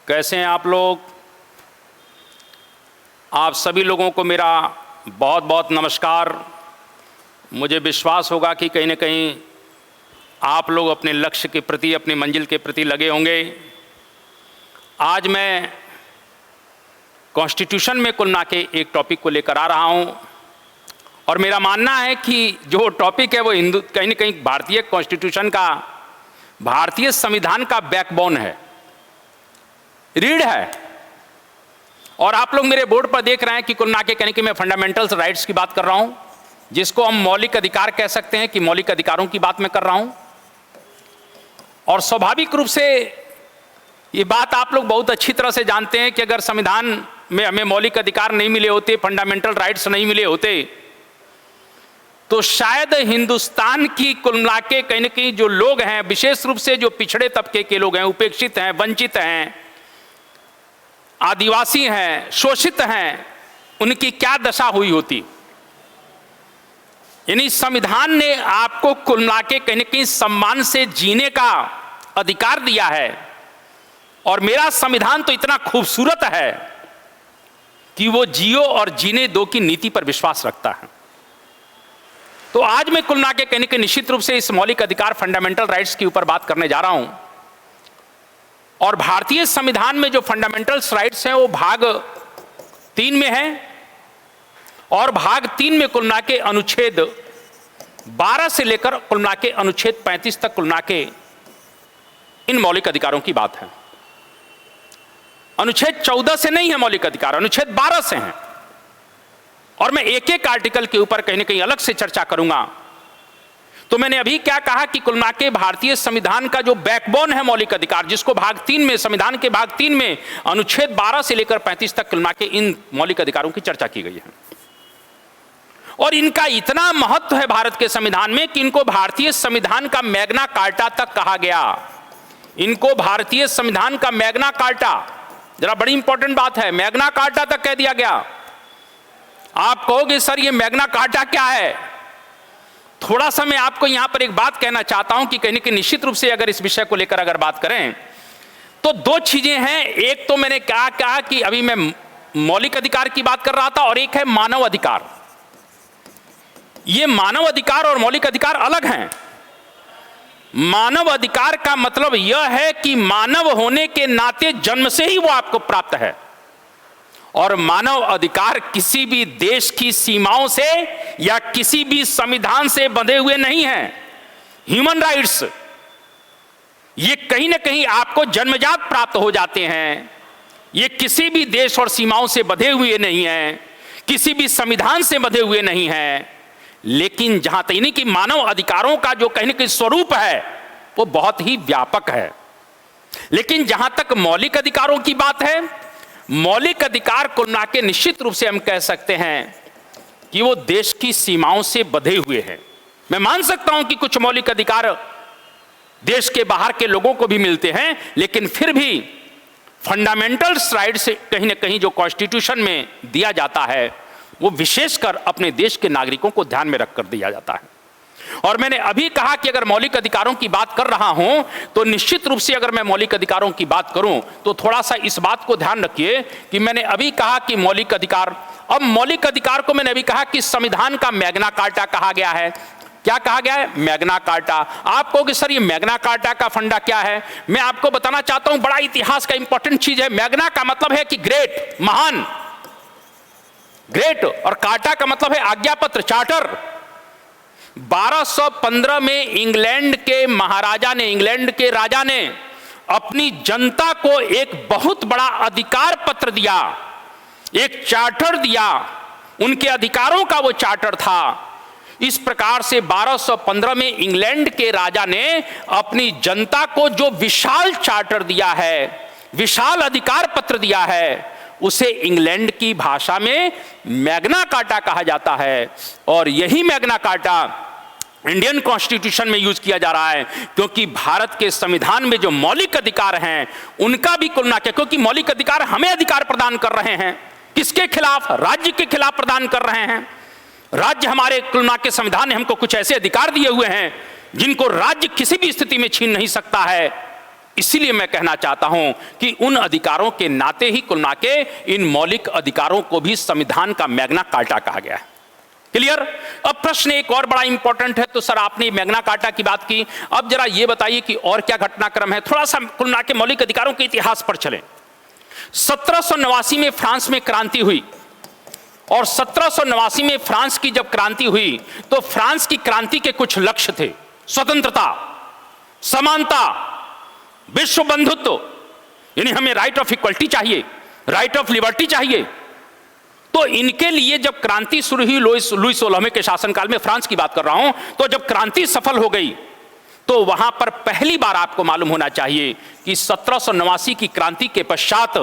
कैसे हैं आप लोग? आप सभी लोगों को मेरा बहुत बहुत नमस्कार। मुझे विश्वास होगा कि कहीं न कहीं आप लोग अपने लक्ष्य के प्रति, अपनी मंजिल के प्रति लगे होंगे। आज मैं कॉन्स्टिट्यूशन में कुल मिला के एक टॉपिक को लेकर आ रहा हूं और मेरा मानना है कि जो टॉपिक है वो कहीं न कहीं भारतीय कॉन्स्टिट्यूशन का, भारतीय संविधान का बैकबोन है, रीढ़ है। और आप लोग मेरे बोर्ड पर देख रहे हैं कि कुल मिला के कहने कि मैं फंडामेंटल्स राइट्स की बात कर रहा हूं, जिसको हम मौलिक अधिकार कह सकते हैं कि मौलिक अधिकारों की बात मैं कर रहा हूं। और स्वाभाविक रूप से ये बात आप लोग बहुत अच्छी तरह से जानते हैं कि अगर संविधान में हमें मौलिक अधिकार नहीं मिले होते, फंडामेंटल राइट्स नहीं मिले होते, तो शायद हिंदुस्तान की कुल मिला के कहीं न कहीं जो लोग हैं, विशेष रूप से जो पिछड़े तबके के लोग हैं, उपेक्षित हैं, वंचित हैं, आदिवासी हैं, शोषित हैं, उनकी क्या दशा हुई होती। यानी संविधान ने आपको कुल मिला के कहीं न कहीं सम्मान से जीने का अधिकार दिया है। और मेरा संविधान तो इतना खूबसूरत है कि वो जियो और जीने दो की नीति पर विश्वास रखता है। तो आज मैं कुल मिला के कहने के निश्चित रूप से इस मौलिक अधिकार, फंडामेंटल राइट्स के ऊपर बात करने जा रहा हूं। और भारतीय संविधान में जो फंडामेंटल्स राइट्स हैं वो भाग 3 में है और भाग 3 में कुल मिला के अनुच्छेद 12 से लेकर कुल मिला के अनुच्छेद 35 तक कुल मिला के इन मौलिक अधिकारों की बात है। अनुच्छेद 14 से नहीं है मौलिक अधिकार, अनुच्छेद 12 से हैं। और मैं एक एक आर्टिकल के ऊपर कहीं न कहीं अलग से चर्चा करूंगा। तो मैंने अभी क्या कहा कि कुल मिला के भारतीय संविधान का जो बैकबोन है मौलिक अधिकार, जिसको भाग 3 में, संविधान के भाग 3 में अनुच्छेद 12 से लेकर 35 तक कुल मिला के इन मौलिक अधिकारों की चर्चा की गई है। और इनका इतना महत्व है भारत के संविधान में कि इनको भारतीय संविधान का मैग्ना कार्टा तक कहा गया। इनको भारतीय संविधान का मैग्ना कार्टा, जरा बड़ी इंपॉर्टेंट बात है, मैग्ना कार्टा तक कह दिया गया। आप कहोगे सर ये मैग्ना कार्टा क्या है? थोड़ा सा मैं आपको यहां पर एक बात कहना चाहता हूं कि कहने की निश्चित रूप से अगर इस विषय को लेकर अगर बात करें तो 2 चीजें हैं। एक तो मैंने क्या कहा कि अभी मैं मौलिक अधिकार की बात कर रहा था और एक है मानव अधिकार। ये मानव अधिकार और मौलिक अधिकार अलग हैं। मानव अधिकार का मतलब यह है कि मानव होने के नाते जन्म से ही वो आपको प्राप्त है। और मानव अधिकार किसी भी देश की सीमाओं से या किसी भी संविधान से बंधे हुए नहीं हैं। ह्यूमन राइट्स ये कहीं ना कहीं आपको जन्मजात प्राप्त हो जाते हैं। ये किसी भी देश और सीमाओं से बंधे हुए नहीं हैं, किसी भी संविधान से बंधे हुए नहीं हैं। लेकिन जहां तक नहीं कि मानव अधिकारों का जो कहीं ना कहीं स्वरूप है वो बहुत ही व्यापक है। लेकिन जहां तक मौलिक अधिकारों की बात है, मौलिक अधिकार को ना के निश्चित रूप से हम कह सकते हैं कि वो देश की सीमाओं से बंधे हुए हैं। मैं मान सकता हूं कि कुछ मौलिक अधिकार देश के बाहर के लोगों को भी मिलते हैं, लेकिन फिर भी फंडामेंटल्स राइट्स कहीं ना कहीं जो कॉन्स्टिट्यूशन में दिया जाता है वो विशेषकर अपने देश के नागरिकों को ध्यान में रखकर दिया जाता है। और मैंने अभी कहा कि अगर मौलिक अधिकारों की बात कर रहा हूं तो निश्चित रूप से अगर मैं मौलिक अधिकारों की बात करूं तो थोड़ा सा इस बात को ध्यान रखिए कि मैंने अभी कहा कि मौलिक अधिकार, अब मौलिक अधिकार को मैंने अभी कहा कि संविधान का मैग्ना कार्टा कहा गया है। क्या कहा गया है? Magna carta. आप कहोगे सर ये मैग्ना कार्टा का फंडा क्या है? मैं आपको बताना चाहता हूं, बड़ा इतिहास का इंपॉर्टेंट चीज है। मैग्ना का मतलब है कि ग्रेट, महान, ग्रेट, और कार्टा का मतलब है आज्ञापत्र, चार्टर। 1215 में इंग्लैंड के महाराजा ने, इंग्लैंड के राजा ने अपनी जनता को एक बहुत बड़ा अधिकार पत्र दिया, एक चार्टर दिया। उनके अधिकारों का वो चार्टर था। इस प्रकार से 1215 में इंग्लैंड के राजा ने अपनी जनता को जो विशाल चार्टर दिया है, विशाल अधिकार पत्र दिया है, उसे इंग्लैंड की भाषा में मैग्ना कार्टा कहा जाता है। और यही मैग्ना कार्टा इंडियन कॉन्स्टिट्यूशन में यूज किया जा रहा है, क्योंकि भारत के संविधान में जो मौलिक अधिकार हैं उनका भी कुल ना, क्योंकि मौलिक अधिकार हमें अधिकार प्रदान कर रहे हैं। किसके खिलाफ? राज्य के खिलाफ प्रदान कर रहे हैं। राज्य हमारे कुल ना के संविधान ने हमको कुछ ऐसे अधिकार दिए हुए हैं जिनको राज्य किसी भी स्थिति में छीन नहीं सकता है। इसीलिए मैं कहना चाहता हूं कि उन अधिकारों के नाते ही कुल मिला के इन मौलिक अधिकारों को भी संविधान का मैग्ना कार्टा कहा गया है। क्लियर? अब प्रश्न एक और बड़ा इंपॉर्टेंट है। तो सर आपने मैग्ना कार्टा की बात की, अब जरा ये बताइए कि और क्या घटनाक्रम है। थोड़ा सा कुल मिला के मौलिक अधिकारों के इतिहास पर चलें। 1789 में फ्रांस में क्रांति हुई, और 1789 में फ्रांस की जब क्रांति हुई तो फ्रांस की क्रांति के कुछ लक्ष्य थे। स्वतंत्रता, समानता, विश्व बंधुत्व, यानी हमें राइट ऑफ इक्वलिटी चाहिए, राइट ऑफ लिबर्टी चाहिए। तो इनके लिए जब क्रांति शुरू हुई लुईस 16वें के शासनकाल में, फ्रांस की बात कर रहा हूं, तो जब क्रांति सफल हो गई तो वहां पर पहली बार आपको मालूम होना चाहिए कि 1789 की क्रांति के पश्चात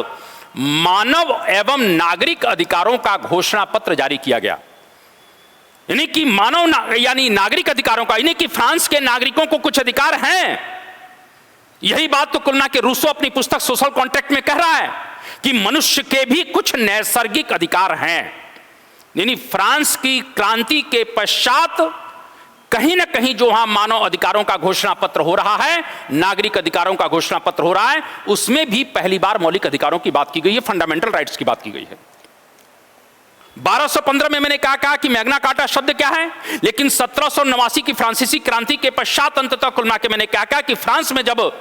मानव एवं नागरिक अधिकारों का घोषणा पत्र जारी किया गया। यानी कि यानी नागरिक अधिकारों का, यानी कि फ्रांस के नागरिकों को कुछ अधिकार हैं। यही बात तो कुल मिला के रूसो अपनी पुस्तक सोशल कॉन्ट्रैक्ट में कह रहा है कि मनुष्य के भी कुछ नैसर्गिक अधिकार हैं। यानी फ्रांस की क्रांति के पश्चात कहीं ना कहीं जो वहां मानव अधिकारों का घोषणा पत्र हो रहा है, नागरिक अधिकारों का घोषणा पत्र हो रहा है, उसमें भी पहली बार मौलिक अधिकारों की बात की गई है, फंडामेंटल राइट्स की बात की गई है। 1215 में मैंने कहा कि मैग्ना कार्टा शब्द क्या है, लेकिन 1789 की फ्रांसीसी क्रांति के पश्चात अंततः कुल मिला के मैंने कहा कि फ्रांस में जब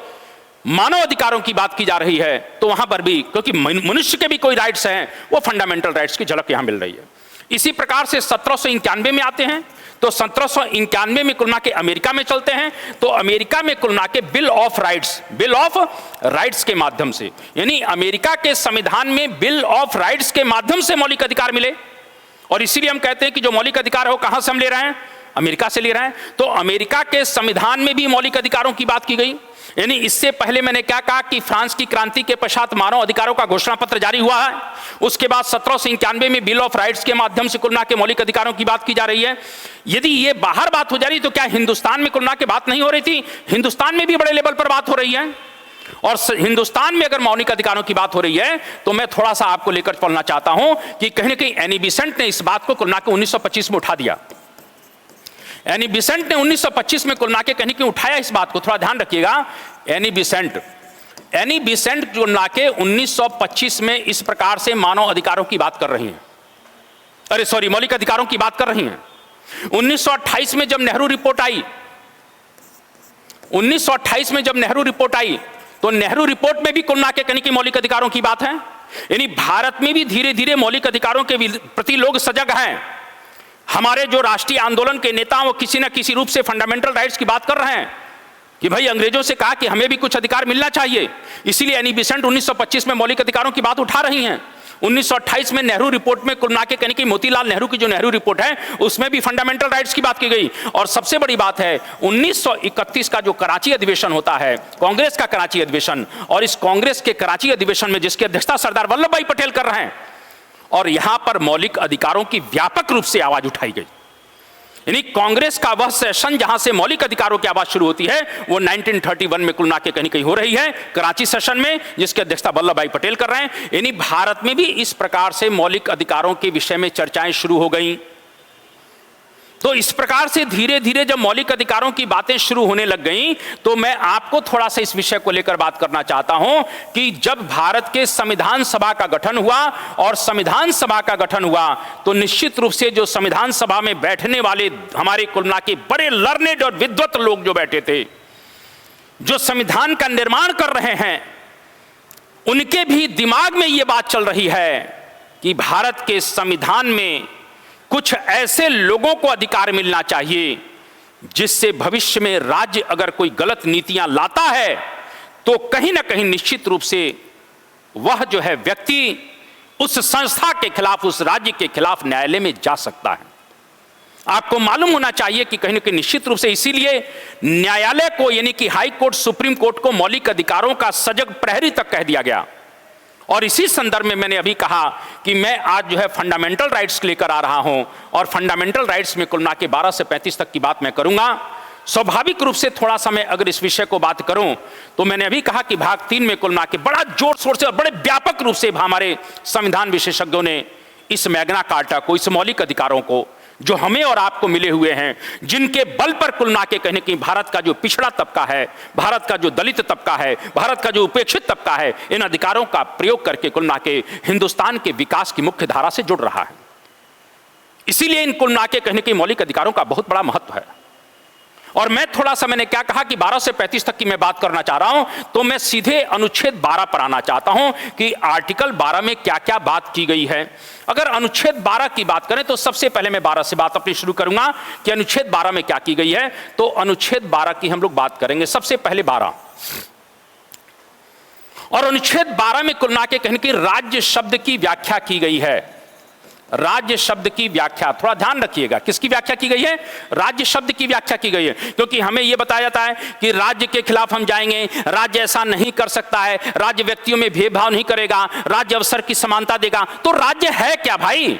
मानव अधिकारों की बात की जा रही है तो वहां पर भी, क्योंकि मनुष्य के भी कोई राइट्स हैं, वो फंडामेंटल राइट्स की झलक यहां मिल रही है। इसी प्रकार से 1791 में आते हैं, तो 1791 में कुल मिला के अमेरिका में चलते हैं, तो अमेरिका में कुल मिला के बिल ऑफ राइट्स के माध्यम से, यानी अमेरिका के संविधान में बिल ऑफ राइट्स के माध्यम से मौलिक अधिकार मिले। और इसीलिए हम कहते हैं कि जो मौलिक अधिकार है वो कहां से हम ले रहे हैं, अमेरिका से ले रहे हैं। तो अमेरिका के संविधान में भी मौलिक अधिकारों की बात की गई। यानी इससे पहले मैंने क्या कहा कि फ्रांस की क्रांति के पश्चात मानव अधिकारों का घोषणा पत्र जारी हुआ है, उसके बाद 1791 में बिल ऑफ राइट्स के माध्यम से कुल मिला के मौलिक अधिकारों की बात की जा रही है। यदि ये बाहर बात हो जा रही तो क्या हिंदुस्तान में कुल मिला के बात नहीं हो रही थी? हिंदुस्तान में भी बड़े लेवल पर बात हो रही है। और हिंदुस्तान में अगर मौलिक अधिकारों की बात हो रही है तो मैं थोड़ा सा आपको लेकर चलना चाहता हूं कि कहीं ना कहीं एनी बेसेंट ने इस बात को कुल मिला के 1925 में उठा दिया। एनी बेसेंट ने 1925 में कुल मिला के कहीं कि उठाया इस बात को, थोड़ा ध्यान रखिएगा। एनी बेसेंट कुल मिला के 1925 में इस प्रकार से मानव अधिकारों की बात कर रही हैं, मौलिक अधिकारों की बात कर रही हैं। 1928 में जब नेहरू रिपोर्ट आई, 1928 में जब नेहरू रिपोर्ट आई तो नेहरू रिपोर्ट में भी कुल मिला के कहीं की मौलिक अधिकारों की बात है। यानी भारत में भी धीरे धीरे मौलिक अधिकारों के प्रति लोग सजग हैं। हमारे जो राष्ट्रीय आंदोलन के नेता वो किसी न किसी रूप से फंडामेंटल राइट्स की बात कर रहे हैं कि भाई अंग्रेजों से कहा कि हमें भी कुछ अधिकार मिलना चाहिए। इसीलिए एनी बेसेंट 1925 में मौलिक अधिकारों की बात उठा रही हैं। 1928 में नेहरू रिपोर्ट में कुल मिला के कहने की मोतीलाल नेहरू की जो नेहरू रिपोर्ट है उसमें भी फंडामेंटल राइट्स की बात की गई। और सबसे बड़ी बात है 1931 का जो कराची अधिवेशन होता है, कांग्रेस का कराची अधिवेशन, और इस कांग्रेस के कराची अधिवेशन में जिसकी अध्यक्षता सरदार वल्लभ भाई पटेल कर रहे हैं, और यहां पर मौलिक अधिकारों की व्यापक रूप से आवाज उठाई गई। यानी कांग्रेस का वह सेशन जहां से मौलिक अधिकारों की आवाज शुरू होती है वो 1931 में कुल मिला के कहीं कहीं हो रही है कराची सेशन में, जिसकी अध्यक्षता वल्लभ भाई पटेल कर रहे हैं। यानी भारत में भी इस प्रकार से मौलिक अधिकारों के विषय में चर्चाएं शुरू हो गई। तो इस प्रकार से धीरे धीरे जब मौलिक अधिकारों की बातें शुरू होने लग गई तो मैं आपको थोड़ा सा इस विषय को लेकर बात करना चाहता हूं कि जब भारत के संविधान सभा का गठन हुआ, और संविधान सभा का गठन हुआ तो निश्चित रूप से जो संविधान सभा में बैठने वाले हमारे कुल मिला के बड़े लर्नेड और विद्वत लोग जो बैठे थे, जो संविधान का निर्माण कर रहे हैं, उनके भी दिमाग में यह बात चल रही है कि भारत के संविधान में कुछ ऐसे लोगों को अधिकार मिलना चाहिए जिससे भविष्य में राज्य अगर कोई गलत नीतियां लाता है तो कहीं ना कहीं निश्चित रूप से वह जो है व्यक्ति उस संस्था के खिलाफ, उस राज्य के खिलाफ न्यायालय में जा सकता है। आपको मालूम होना चाहिए कि कहीं ना कहीं निश्चित रूप से इसीलिए न्यायालय को, यानी कि हाई कोर्ट, सुप्रीम कोर्ट को मौलिक अधिकारों का सजग प्रहरी तक कह दिया गया। और इसी संदर्भ में मैंने अभी कहा कि मैं आज जो है फंडामेंटल राइट्स लेकर आ रहा हूं, और फंडामेंटल राइट्स में कुल मिला के 12 से 35 तक की बात मैं करूंगा। स्वाभाविक रूप से थोड़ा सा मैं अगर इस विषय को बात करूं तो मैंने अभी कहा कि भाग 3 में कुल मिला के बड़ा जोर शोर से और बड़े व्यापक रूप से हमारे संविधान विशेषज्ञों ने इस मैग्ना कार्टा को, इस मौलिक अधिकारों को जो हमें और आपको मिले हुए हैं, जिनके बल पर कुल मिला के कहने की भारत का जो पिछड़ा तबका है, भारत का जो दलित तबका है, भारत का जो उपेक्षित तबका है, इन अधिकारों का प्रयोग करके कुल मिला के हिंदुस्तान के विकास की मुख्य धारा से जुड़ रहा है। इसीलिए इन कुल मिला के कहने के मौलिक अधिकारों का बहुत बड़ा महत्व है। और मैं थोड़ा सा, मैंने क्या कहा कि 12 से 35 तक की मैं बात करना चाह रहा हूं, तो मैं सीधे अनुच्छेद 12 पर आना चाहता हूं कि आर्टिकल 12 में क्या क्या बात की गई है। अगर अनुच्छेद 12 की बात करें तो सबसे पहले मैं 12 से बात अपनी शुरू करूंगा कि अनुच्छेद 12 में क्या की गई है। तो अनुच्छेद 12 की हम लोग बात करेंगे। सबसे पहले 12 और अनुच्छेद 12 में कुल मिला के कहने की राज्य शब्द की व्याख्या की गई है। राज्य शब्द की व्याख्या, थोड़ा ध्यान रखिएगा, किसकी व्याख्या की गई है? राज्य शब्द की व्याख्या की गई है। क्योंकि हमें यह बताया जाता है कि राज्य के खिलाफ हम जाएंगे, राज्य ऐसा नहीं कर सकता है, राज्य व्यक्तियों में भेदभाव नहीं करेगा, राज्य अवसर की समानता देगा। तो राज्य है क्या भाई?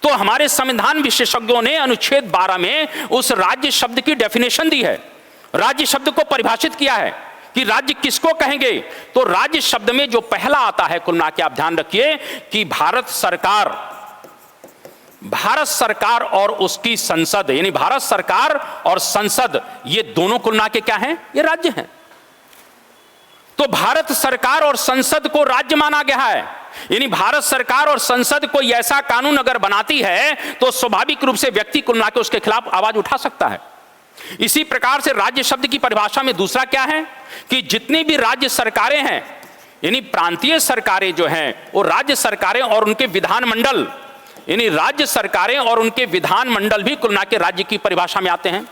तो हमारे संविधान विशेषज्ञों ने अनुच्छेद 12 में उस राज्य शब्द की डेफिनेशन दी है, राज्य शब्द को परिभाषित किया है कि राज्य किसको कहेंगे। तो राज्य शब्द में जो पहला आता है कुल मिला के, आप ध्यान रखिए कि भारत सरकार और उसकी संसद, यानी भारत सरकार और संसद, ये दोनों कुल मिला के क्या हैं? ये राज्य हैं। तो भारत सरकार और संसद को राज्य माना गया है। यानी भारत सरकार और संसद कोई ऐसा कानून अगर बनाती है तो स्वाभाविक रूप से व्यक्ति कुल मिला के उसके खिलाफ आवाज उठा सकता है। इसी प्रकार से राज्य शब्द की परिभाषा में दूसरा क्या है कि जितनी भी राज्य सरकारें हैं, यानी प्रांतीय सरकारें जो हैं, वो राज्य सरकारें और उनके विधानमंडल, यानी राज्य सरकारें और उनके विधानमंडल भी कुल मिला के राज्य की परिभाषा में आते हैं।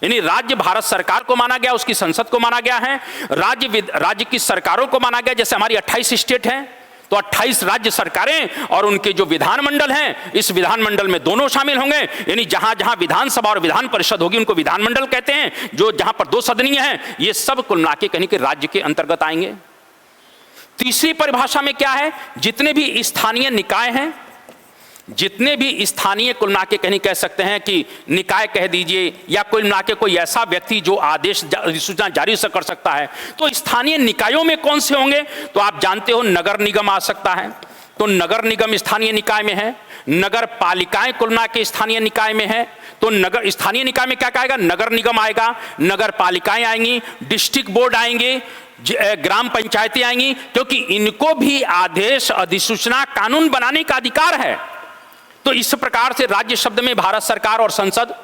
यानी राज्य भारत सरकार को माना गया, उसकी संसद को माना गया है, राज्य की सरकारों को माना गया। जैसे हमारी 28 स्टेट हैं तो 28 राज्य सरकारें और उनके जो विधानमंडल हैं, इस विधानमंडल में दोनों शामिल होंगे। यानी जहां जहां विधानसभा और विधान परिषद होगी उनको विधानमंडल कहते हैं। जो जहां पर दो सदनीय हैं, ये सब कुल मिला के कहने के राज्य के अंतर्गत आएंगे। तीसरी परिभाषा में क्या है? जितने भी स्थानीय निकाय हैं, जितने भी स्थानीय कुल मिला के कहीं कह सकते हैं कि निकाय कह दीजिए, या कुल मिला के कोई ऐसा व्यक्ति जो आदेश अधिसूचना जारी से कर सकता है, तो स्थानीय निकायों में कौन से होंगे? तो आप जानते हो नगर निगम आ सकता है, तो नगर निगम स्थानीय निकाय में है। नगर पालिकाएं कुल मिला के स्थानीय निकाय में है, तो नगर स्थानीय निकाय में क्या कहेगा? नगर निगम आएगा, नगर पालिकाएं आएंगी, डिस्ट्रिक्ट बोर्ड आएंगे, ग्राम पंचायतें आएंगी, क्योंकि इनको भी आदेश अधिसूचना कानून बनाने का अधिकार है। तो इस प्रकार से राज्य शब्द में भारत सरकार और संसद,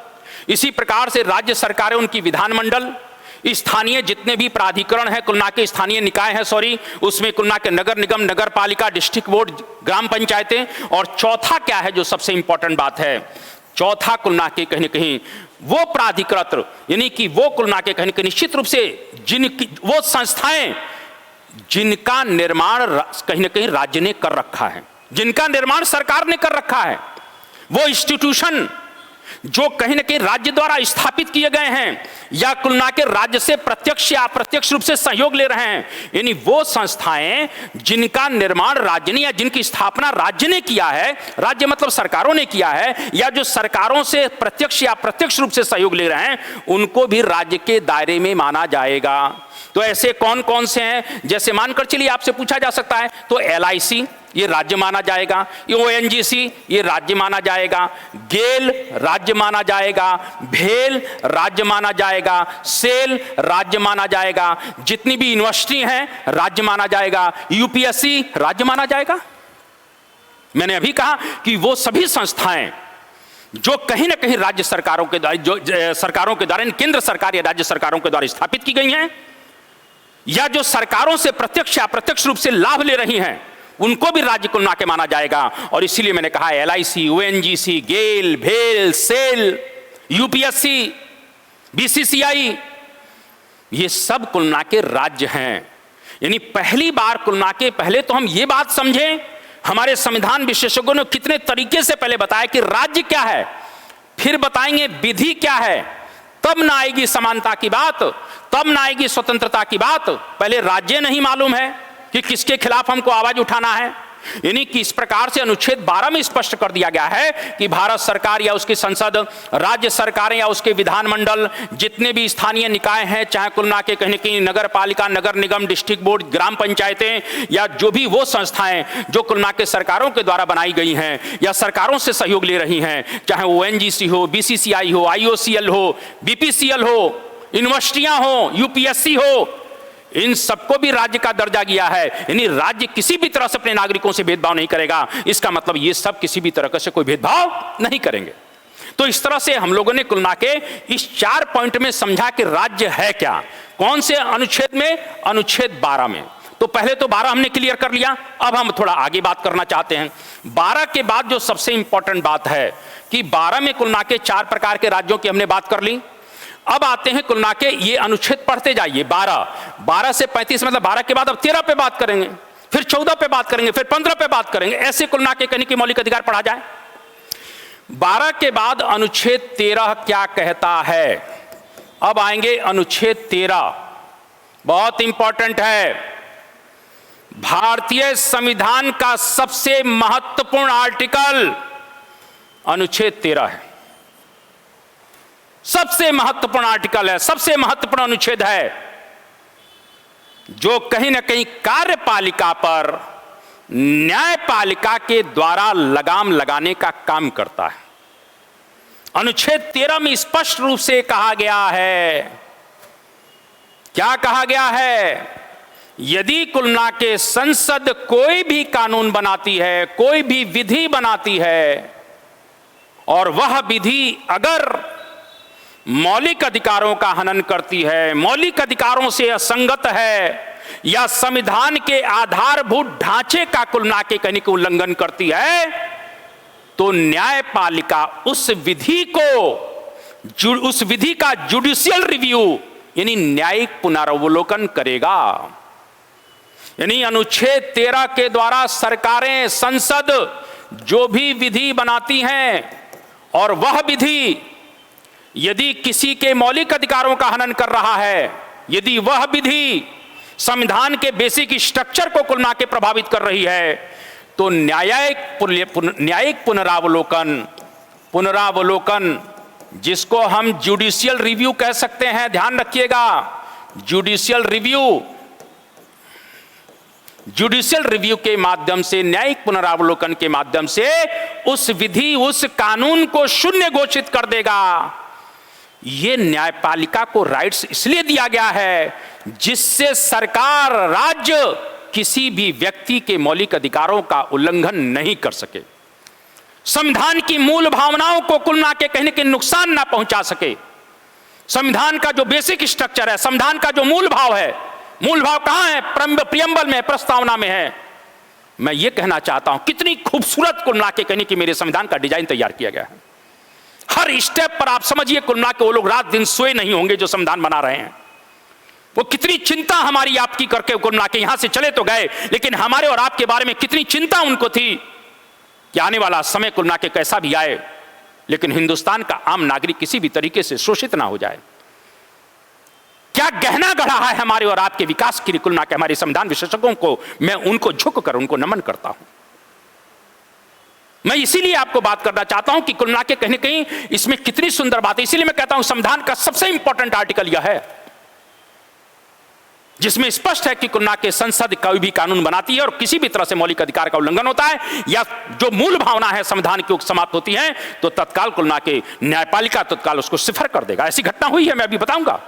इसी प्रकार से राज्य सरकारें, उनकी विधानमंडल, स्थानीय जितने भी प्राधिकरण हैं, कुल मिला के स्थानीय निकाय हैं, उसमें कुल मिला के नगर निगम, नगर पालिका, डिस्ट्रिक्ट बोर्ड, ग्राम पंचायतें। और चौथा क्या है जो सबसे इंपॉर्टेंट बात है? चौथा कुल मिला के कहीं कहीं वो प्राधिकृत, यानी कि वो कुल मिला के कहीं कहीं निश्चित रूप से वो संस्थाएं जिनका निर्माण कहीं ना कहीं राज्य ने कर रखा है, जिनका निर्माण सरकार ने कर रखा है, वो इंस्टीट्यूशन जो कहीं ना कहीं राज्य द्वारा स्थापित किए गए हैं या कुल मिला के राज्य से प्रत्यक्ष या अप्रत्यक्ष रूप से सहयोग ले रहे हैं, यानी वो संस्थाएं जिनका निर्माण राज्य ने या जिनकी स्थापना राज्य ने किया है, राज्य मतलब सरकारों ने किया है, या जो सरकारों से प्रत्यक्ष या अप्रत्यक्ष रूप से सहयोग ले रहे हैं, उनको भी राज्य के दायरे में माना जाएगा। तो ऐसे कौन कौन से हैं? जैसे मानकर चलिए आपसे पूछा जा सकता है तो LIC ये राज्य माना जाएगा, ONGC ये राज्य माना जाएगा, गेल राज्य माना जाएगा, भेल राज्य माना जाएगा, सेल राज्य माना जाएगा, जितनी भी यूनिवर्सिटी हैं राज्य माना जाएगा, UPSC राज्य माना जाएगा। मैंने अभी कहा कि वो सभी संस्थाएं जो कहीं ना कहीं राज्य सरकारों के द्वारा, जो सरकारों के द्वारा, केंद्र सरकार या राज्य सरकारों के द्वारा स्थापित की गई हैं, या जो सरकारों से प्रत्यक्ष या अप्रत्यक्ष रूप से लाभ ले रही हैं, उनको भी राज्य कुल मिला के माना जाएगा। और इसीलिए मैंने कहा LIC, ONGC, गेल, भेल, सेल, UPSC, BCCI, ये सब कुल मिला के राज्य हैं। यानी पहली बार कुल मिला के, पहले तो हम ये बात समझें, हमारे संविधान विशेषज्ञों ने कितने तरीके से पहले बताया कि राज्य क्या है, फिर बताएंगे विधि क्या है, तब ना आएगी समानता की बात, तब ना आएगी स्वतंत्रता की बात। पहले राज्य नहीं मालूम है कि किसके खिलाफ हमको आवाज उठाना है, यानी कि इस प्रकार से अनुच्छेद 12 में स्पष्ट कर दिया गया है कि भारत सरकार या उसकी संसद, राज्य सरकारें या उसके विधानमंडल, जितने भी स्थानीय निकाय हैं, चाहे कुल मिला के कहीं कहीं नगर पालिका, नगर निगम, डिस्ट्रिक्ट बोर्ड, ग्राम पंचायतें, या जो भी वो संस्थाएं जो कुल मिला के सरकारों के द्वारा बनाई गई हैं या सरकारों से सहयोग ले रही हैं, चाहे वो ONGC हो, BCCI हो, IOCL हो, BPCL हो, यूनिवर्सिटियां हो, UPSC हो, इन सबको भी राज्य का दर्जा दिया है। यानी राज्य किसी भी तरह से अपने नागरिकों से भेदभाव नहीं करेगा। इसका मतलब ये सब किसी भी तरह से कोई भेदभाव नहीं करेंगे। तो इस तरह से हम लोगों ने कुल मिला के इस 4 पॉइंट में समझा कि राज्य है क्या। कौन से अनुच्छेद में? अनुच्छेद 12 में। तो पहले तो 12 हमने क्लियर कर लिया। अब हम थोड़ा आगे बात करना चाहते हैं। 12 के बाद जो सबसे इंपॉर्टेंट बात है कि 12 में कुल मिला के 4 प्रकार के राज्यों की हमने बात कर ली। अब आते हैं कुल मिला के ये अनुच्छेद पढ़ते जाइए। 12 से 35 मतलब 12 के बाद अब 13 पे बात करेंगे, फिर 14 पे बात करेंगे, फिर 15 पे बात करेंगे। ऐसे कुल मिला के कहीं की मौलिक अधिकार पढ़ा जाए। 12 के बाद अनुच्छेद 13 क्या कहता है? अब आएंगे अनुच्छेद 13, बहुत इंपॉर्टेंट है। भारतीय संविधान का सबसे महत्वपूर्ण आर्टिकल अनुच्छेद 13 है। सबसे महत्वपूर्ण आर्टिकल है, सबसे महत्वपूर्ण अनुच्छेद है, जो कहीं ना कहीं कार्यपालिका पर न्यायपालिका के द्वारा लगाम लगाने का काम करता है। अनुच्छेद 13 में स्पष्ट रूप से कहा गया है, क्या कहा गया है? यदि कुल मिला के संसद कोई भी कानून बनाती है, कोई भी विधि बनाती है, और वह विधि अगर मौलिक अधिकारों का हनन करती है, मौलिक अधिकारों से असंगत है, या संविधान के आधारभूत ढांचे का कुल मिला के कहीं उल्लंघन करती है, तो न्यायपालिका उस विधि का जुडिशियल रिव्यू यानी न्यायिक पुनरावलोकन करेगा। यानी अनुच्छेद 13 के द्वारा सरकारें, संसद जो भी विधि बनाती हैं, और वह विधि यदि किसी के मौलिक अधिकारों का हनन कर रहा है, यदि वह विधि संविधान के बेसिक स्ट्रक्चर को कुल मिला के प्रभावित कर रही है, तो न्यायिक पुनरावलोकन जिसको हम जुडिशियल रिव्यू कह सकते हैं, ध्यान रखिएगा, जुडिशियल रिव्यू के माध्यम से, न्यायिक पुनरावलोकन के माध्यम से उस विधि, उस कानून को शून्य घोषित कर देगा। यह न्यायपालिका को राइट्स इसलिए दिया गया है जिससे सरकार, राज्य किसी भी व्यक्ति के मौलिक अधिकारों का उल्लंघन नहीं कर सके, संविधान की मूल भावनाओं को कुल मिला के कहीं के नुकसान ना पहुंचा सके। संविधान का जो बेसिक स्ट्रक्चर है, संविधान का जो मूल भाव है, मूल भाव कहां है? प्रियम्बल में, प्रस्तावना में है। मैं ये कहना चाहता हूं कितनी खूबसूरत कुल मिला के कहीं कि मेरे संविधान का डिजाइन तैयार किया गया है। हर स्टेप पर आप समझिए कुल मिला के वो लोग रात दिन सोए नहीं होंगे जो संविधान बना रहे हैं। वो कितनी चिंता हमारी आपकी करके कुल मिला के यहां से चले तो गए, लेकिन हमारे और आपके बारे में कितनी चिंता उनको थी कि आने वाला समय कुल मिला के कैसा भी आए, लेकिन हिंदुस्तान का आम नागरिक किसी भी तरीके से शोषित ना हो जाए। क्या गहना गढ़ा है हमारे और आपके विकास के लिए कुल मिला के हमारे संविधान विशेषज्ञों को, मैं उनको झुक कर उनको नमन करता हूं। मैं इसीलिए आपको बात करना चाहता हूं कि कुल मिला के कहीं न कहीं इसमें कितनी सुंदर बात है। इसीलिए मैं कहता हूं संविधान का सबसे इंपॉर्टेंट आर्टिकल यह है जिसमें स्पष्ट है कि कुल मिला के संसद कोई भी कानून बनाती है और किसी भी तरह से मौलिक अधिकार का उल्लंघन होता है या जो मूल भावना है संविधान की समाप्त होती है, तो तत्काल कुल मिला के न्यायपालिका तत्काल उसको सिफर कर देगा। ऐसी घटना हुई है, मैं अभी बताऊंगा।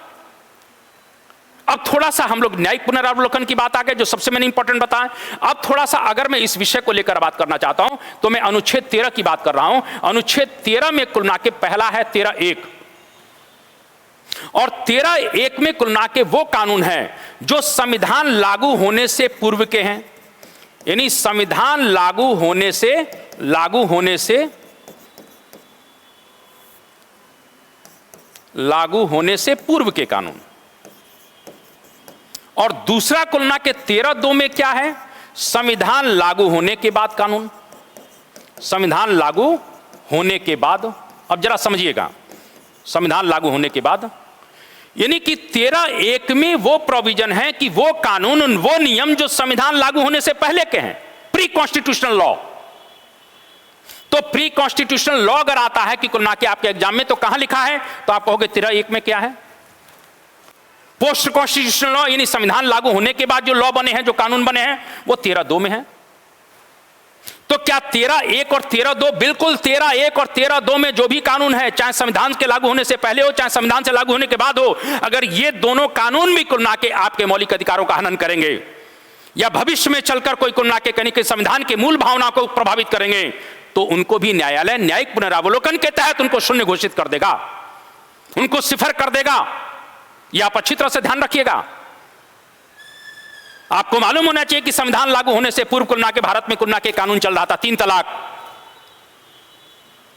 अब थोड़ा सा हम लोग न्यायिक पुनरावलोकन की बात आ गए, जो सबसे मैंने इंपॉर्टेंट बताया। अब थोड़ा सा अगर मैं इस विषय को लेकर बात करना चाहता हूं तो मैं अनुच्छेद 13 की बात कर रहा हूं। अनुच्छेद 13 में कुल मिला के पहला है 13(1), और 13(1) में कुल मिला के वो कानून है जो संविधान लागू होने से पूर्व के हैं, यानी संविधान लागू होने से पूर्व के कानून। और दूसरा कुल मिला के 13(2) में क्या है? संविधान लागू होने के बाद कानून, संविधान लागू होने के बाद। अब जरा समझिएगा, संविधान लागू होने के बाद यानी कि 13(1) में वो प्रोविजन है कि वो कानून, वो नियम जो संविधान लागू होने से पहले के हैं, प्री कॉन्स्टिट्यूशनल लॉ। तो प्री कॉन्स्टिट्यूशनल लॉ अगर आता है कि कुल मिला के आपके एग्जाम में, तो कहां लिखा है? तो आप कहोगे 13(1) में क्या है? पोस्ट कॉन्स्टिट्यूशनल लॉ यानी संविधान लागू होने के बाद जो लॉ बने हैं, जो कानून बने हैं, वो 13(2) में है। तो क्या 13(1) और 13(2) बिल्कुल 13(1) और 13(2) में जो भी कानून है, चाहे संविधान के लागू होने से पहले हो, चाहे संविधान से लागू होने के बाद हो, अगर ये दोनों कानून भी कुल मिला के आपके मौलिक अधिकारों का हनन करेंगे या भविष्य में चलकर कोई कुल मिला के कहीं के संविधान की मूल भावना को प्रभावित करेंगे, तो उनको भी न्यायालय न्यायिक पुनरावलोकन के तहत उनको शून्य घोषित कर देगा, उनको सिफर कर देगा। यह आप अच्छी तरह से ध्यान रखिएगा। आपको मालूम होना चाहिए कि संविधान लागू होने से पूर्व कुल मिला के भारत में कुल मिला के कानून चल रहा था 3 तलाक।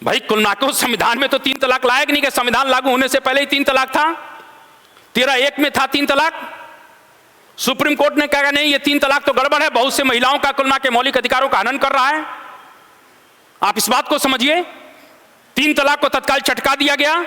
भाई कुल मिला के संविधान में तो 3 तलाक लाया कि नहीं, कि संविधान लागू होने से पहले ही 3 तलाक था। 13(1) में था 3 तलाक। सुप्रीम कोर्ट ने कहा नहीं, ये 3 तलाक तो गड़बड़ है, बहुत से महिलाओं का कुल मिला के मौलिक अधिकारों का हनन कर रहा है। आप इस बात को समझिए, 3 तलाक को तत्काल चटका दिया गया।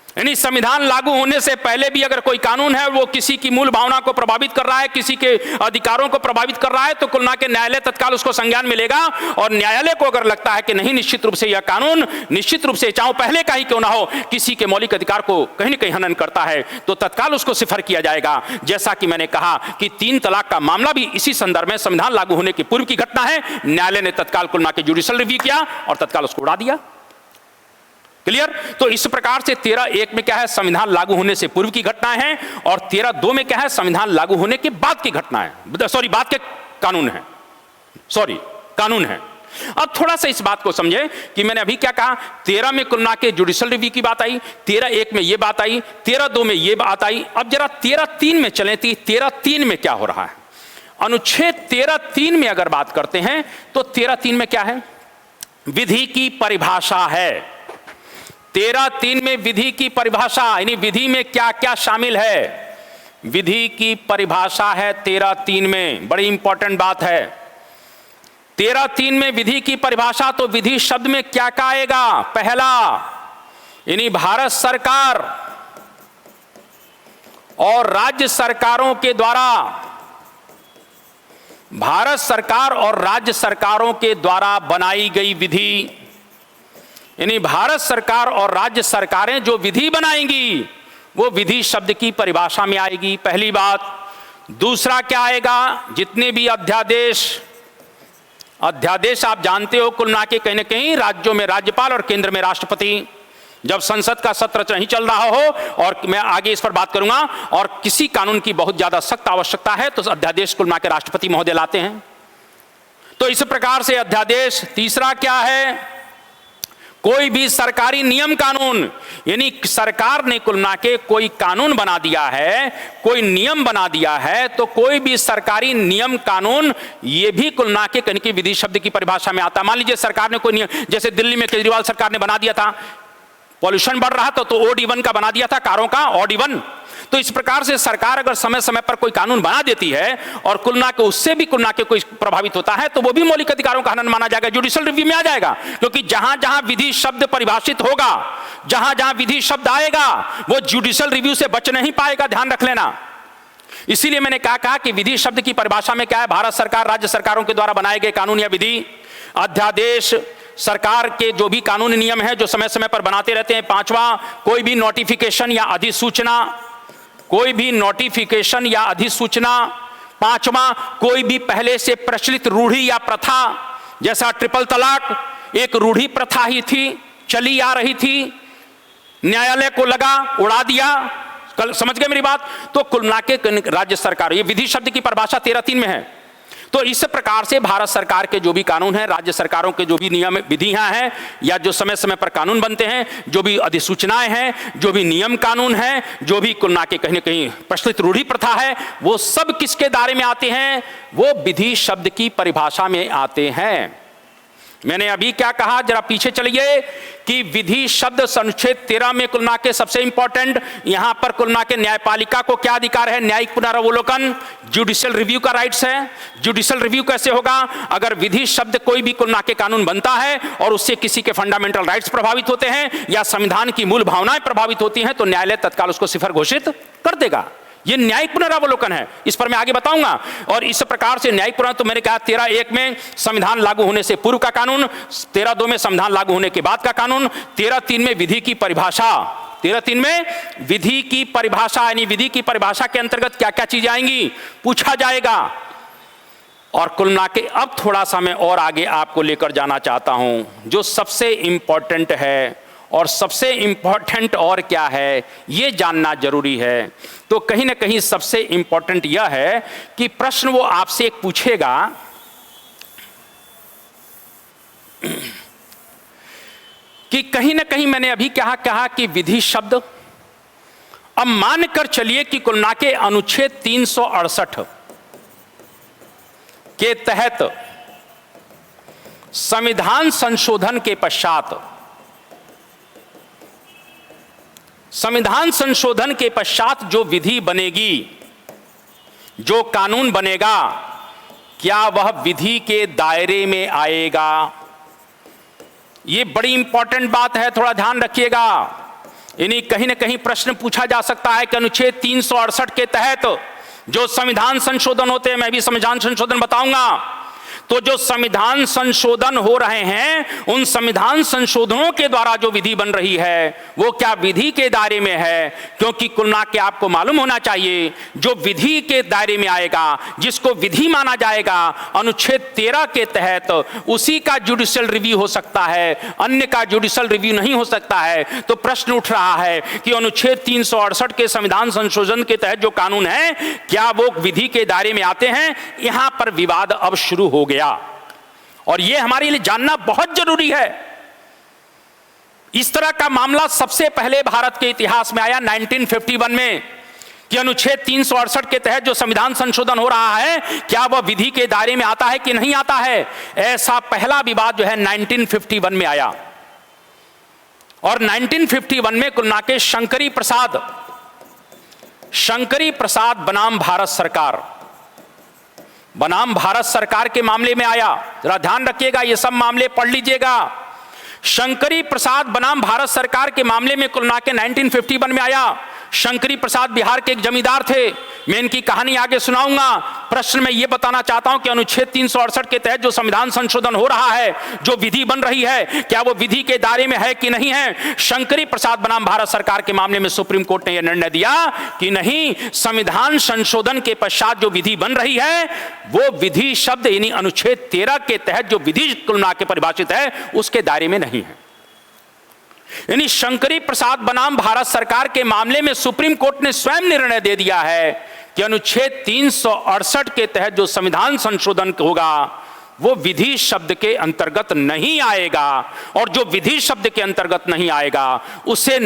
यानी संविधान लागू होने से पहले भी अगर कोई कानून है वो किसी की मूल भावना को प्रभावित कर रहा है, किसी के अधिकारों को प्रभावित कर रहा है, तो कुल मिला के न्यायालय तत्काल उसको संज्ञान में लेगा। और न्यायालय को अगर लगता है कि नहीं, निश्चित रूप से यह कानून निश्चित रूप से चाहे पहले का ही क्यों ना हो, किसी के मौलिक अधिकार को कहीं ना कहीं हनन करता है, तो तत्काल उसको सिफर किया जाएगा। जैसा कि मैंने कहा कि 3 तलाक का मामला भी इसी संदर्भ में संविधान लागू होने के पूर्व की घटना है। न्यायालय ने तत्काल कुल मिला के जुडिशियल रिव्यू किया और तत्काल उसको उड़ा दिया। क्लियर? तो इस प्रकार से 13(1) में क्या है? संविधान लागू होने से पूर्व की घटना है, और 13(2) में क्या है? संविधान लागू होने के बाद की घटना है, सॉरी बाद के कानून है, सॉरी कानून है। अब थोड़ा सा इस बात को समझे कि मैंने अभी क्या कहा। 13 में कुल मिला के जुडिशियल रिव्यू की बात आई, 13(1) में ये बात आई, 13(2) में ये बात आई। अब जरा 13(3) में चलें। 13(3) में क्या हो रहा है? अनुच्छेद 13(3) में अगर बात करते हैं तो 13(3) में क्या है? विधि की परिभाषा है। 13(3) में विधि की परिभाषा, यानी विधि में क्या क्या शामिल है, विधि की परिभाषा है 13(3) में। बड़ी इंपॉर्टेंट बात है। 13(3) में विधि की परिभाषा, तो विधि शब्द में क्या क्या आएगा? पहला, यानी भारत सरकार और राज्य सरकारों के द्वारा, भारत सरकार और राज्य सरकारों के द्वारा बनाई गई विधि, यानी भारत सरकार और राज्य सरकारें जो विधि बनाएंगी वो विधि शब्द की परिभाषा में आएगी, पहली बात। दूसरा क्या आएगा? जितने भी अध्यादेश, अध्यादेश आप जानते हो कुल मिला के कहीं ना कहीं राज्यों में राज्यपाल और केंद्र में राष्ट्रपति, जब संसद का सत्र नहीं चल रहा हो, और मैं आगे इस पर बात करूंगा, और किसी कानून की बहुत ज्यादा सख्त आवश्यकता है, तो अध्यादेश कुल मिला के राष्ट्रपति महोदय लाते हैं। तो इस प्रकार से अध्यादेश। तीसरा क्या है? कोई भी सरकारी नियम कानून, यानी सरकार ने कुल मिला के कोई कानून बना दिया है, कोई नियम बना दिया है, तो कोई भी सरकारी नियम कानून ये भी कुल मिला के कहीं की विधि शब्द की परिभाषा में आता है। मान लीजिए सरकार ने कोई नियम, जैसे दिल्ली में केजरीवाल सरकार ने बना दिया था, पॉल्यूशन बढ़ रहा था तो OD1 का बना दिया था, कारों का OD1। तो इस प्रकार से सरकार अगर समय समय पर कोई कानून बना देती है और कुल मिला के उससे भी कुल मिला के कोई प्रभावित होता है, तो वो भी मौलिक अधिकारों का हनन माना जाएगा, जुडिशियल रिव्यू में आ जाएगा। क्योंकि जहां जहां विधि शब्द परिभाषित होगा, जहां जहां विधि शब्द आएगा, वो जुडिशियल रिव्यू से बच नहीं पाएगा, ध्यान रख लेना। इसीलिए मैंने कहा कि विधि शब्द की परिभाषा में क्या है? भारत सरकार राज्य सरकारों के द्वारा बनाए गए कानून या विधि। अध्यादेश, सरकार के जो भी कानूनी नियम है जो समय समय पर बनाते रहते हैं। पांचवा, कोई भी नोटिफिकेशन या अधिसूचना, कोई भी नोटिफिकेशन या अधिसूचना। पांचवा, कोई भी पहले से प्रचलित रूढ़ी या प्रथा, जैसा ट्रिपल तलाक एक रूढ़ी प्रथा ही थी, चली आ रही थी, न्यायालय को लगा उड़ा दिया। कल समझ गए मेरी बात? तो कुल मिला के राज्य सरकार, ये विधि शब्द की परिभाषा 13(3) में है। तो इस प्रकार से भारत सरकार के जो भी कानून हैं, राज्य सरकारों के जो भी नियम विधियां हैं, या जो समय समय पर कानून बनते हैं, जो भी अधिसूचनाएं हैं, जो भी नियम कानून हैं, जो भी कुल मिला के कहीं न कहीं प्रचलित रूढ़ी प्रथा है, वो सब किसके दायरे में आते हैं? वो विधि शब्द की परिभाषा में आते हैं। मैंने अभी क्या कहा, जरा पीछे चलिए, कि विधि शब्द अनुच्छेद 13 में कुल मिला के सबसे इंपॉर्टेंट, यहां पर कुल मिला के न्यायपालिका को क्या अधिकार है? न्यायिक पुनरावलोकन, जुडिशियल रिव्यू का राइट्स है। जुडिशियल रिव्यू कैसे होगा? अगर विधि शब्द कोई भी कुल मिला के कानून बनता है और उससे किसी के फंडामेंटल राइट्स प्रभावित होते हैं या संविधान की मूल भावनाएं प्रभावित होती हैं, तो न्यायालय तत्काल उसको सिफर घोषित कर देगा। यह न्यायिक पुनरावलोकन है, इस पर मैं आगे बताऊंगा। और इस प्रकार से न्यायिक पुनरावलोकन, तो मैंने कहा 13(1) में संविधान लागू होने से पूर्व का कानून, 13(2) में संविधान लागू होने के बाद का कानून, 13(3) में विधि की परिभाषा, 13(3) में विधि की परिभाषा, यानी विधि की परिभाषा के अंतर्गत क्या क्या चीजें आएंगी पूछा जाएगा। और कुल मिला के अब थोड़ा सा मैं और आगे आपको लेकर जाना चाहता हूं, जो सबसे इंपॉर्टेंट है, और सबसे इंपॉर्टेंट और क्या है यह जानना जरूरी है। तो कहीं ना कहीं सबसे इंपॉर्टेंट यह है कि प्रश्न वो आपसे एक पूछेगा कि कहीं ना कहीं मैंने अभी क्या कहा कि विधि शब्द, अब मानकर चलिए कि कुल मिला के अनुच्छेद 368 के तहत संविधान संशोधन के पश्चात, संविधान संशोधन के पश्चात जो विधि बनेगी, जो कानून बनेगा, क्या वह विधि के दायरे में आएगा? यह बड़ी इंपॉर्टेंट बात है, थोड़ा ध्यान रखिएगा। यानी कहीं ना कहीं प्रश्न पूछा जा सकता है कि अनुच्छेद 368 के तहत जो संविधान संशोधन होते हैं, मैं भी संविधान संशोधन बताऊंगा, तो जो संविधान संशोधन हो रहे हैं, उन संविधान संशोधनों के द्वारा जो विधि बन रही है वो क्या विधि के दायरे में है? क्योंकि कुल मिला के आपको मालूम होना चाहिए, जो विधि के दायरे में आएगा, जिसको विधि माना जाएगा, अनुच्छेद 13 के तहत उसी का जुडिशियल रिव्यू हो सकता है, अन्य का जुडिशियल रिव्यू नहीं हो सकता है। तो प्रश्न उठ रहा है कि अनुच्छेद 368 के संविधान संशोधन के तहत जो कानून है, क्या वो विधि के दायरे में आते हैं? यहां पर विवाद अब शुरू हो गया, और यह हमारे लिए जानना बहुत जरूरी है। इस तरह का मामला सबसे पहले भारत के इतिहास में आया 1951 में, कि अनुच्छेद 368 के तहत जो संविधान संशोधन हो रहा है, क्या वह विधि के दायरे में आता है कि नहीं आता है। ऐसा पहला विवाद जो है 1951 में आया, और 1951 में कुल मिला के शंकरी प्रसाद बनाम भारत सरकार, बनाम भारत सरकार के मामले में आया। जरा ध्यान रखिएगा, ये सब मामले पढ़ लीजिएगा। शंकरी प्रसाद बनाम भारत सरकार के मामले में कुल मिला के 1951 में आया। शंकरी प्रसाद बिहार के एक जमींदार थे, मैं इनकी कहानी आगे सुनाऊंगा। प्रश्न में यह बताना चाहता हूं कि अनुच्छेद 368 के तहत जो संविधान संशोधन हो रहा है, जो विधि बन रही है, क्या वो विधि के दायरे में है कि नहीं है। शंकरी प्रसाद बनाम भारत सरकार के मामले में सुप्रीम कोर्ट ने यह निर्णय दिया कि नहीं, संविधान संशोधन के पश्चात जो विधि बन रही है वो विधि शब्द यानी अनुच्छेद 13 के तहत जो विधि कुल मिला के परिभाषित है उसके दायरे में नहीं है। यानी शंकरी प्रसाद बनाम भारत सरकार के मामले में सुप्रीम कोर्ट ने स्वयं निर्णय दे दिया है कि अनुच्छेद 368 के तहत जो संविधान संशोधन होगा वो विधि शब्द के अंतर्गत नहीं आएगा, और जो विधि शब्द के अंतर्गत नहीं आएगा उसे